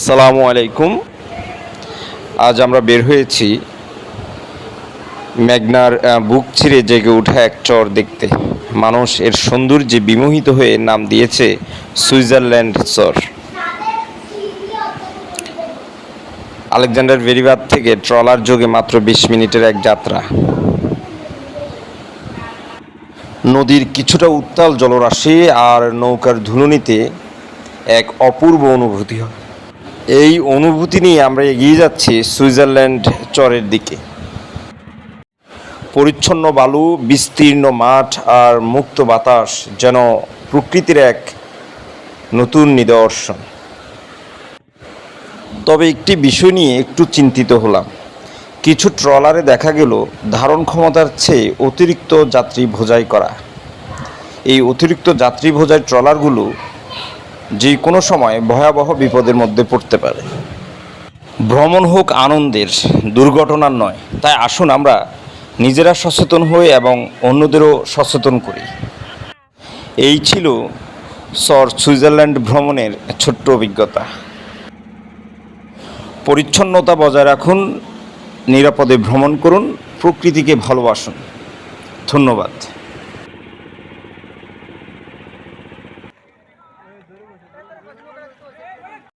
আসসালামু আলাইকুম। আজ আমরা বের হয়েছি মেঘনার বুক চিরে জেগে ওঠা এক চর দেখতে। মানুষ এর সৌন্দর্যে বিমোহিত হয়ে নাম দিয়েছে সুইজারল্যান্ড চর। আলেকজান্ডার ভেরিবাদ থেকে ট্রলার যোগে মাত্র 20 মিনিটের এক যাত্রা। নদীর কিছুটা উত্তাল জলরাশি আর নৌকার ধুনুনিতে এক অপূর্ব অনুভূতি হয়। এই অনুভূতি নিয়ে আমরা এগিয়ে যাচ্ছি সুইজারল্যান্ড চরের দিকে। পরিচ্ছন্ন বালু, বিস্তীর্ণ মাঠ আর মুক্ত বাতাস যেন প্রকৃতির এক নতুন নিদর্শন। তবে একটি বিষয় নিয়ে একটু চিন্তিত হলাম। কিছু ট্রলারে দেখা গেল ধারণ ক্ষমতার চেয়ে অতিরিক্ত যাত্রী বোঝাই করা। এই অতিরিক্ত যাত্রী বোঝাই ট্রলারগুলো যে কোনো সময় ভয়াবহ বিপদের মধ্যে পড়তে পারে। ভ্রমণ হোক আনন্দের, দুর্ঘটনার নয়। তাই আসুন আমরা নিজেরা সচেতন হই এবং অন্যদেরও সচেতন করি। এই ছিল সুইজারল্যান্ড ভ্রমণের ছোট্ট অভিজ্ঞতা। পরিচ্ছন্নতা বজায় রাখুন, নিরাপদে ভ্রমণ করুন, প্রকৃতিকে ভালোবাসুন। ধন্যবাদ।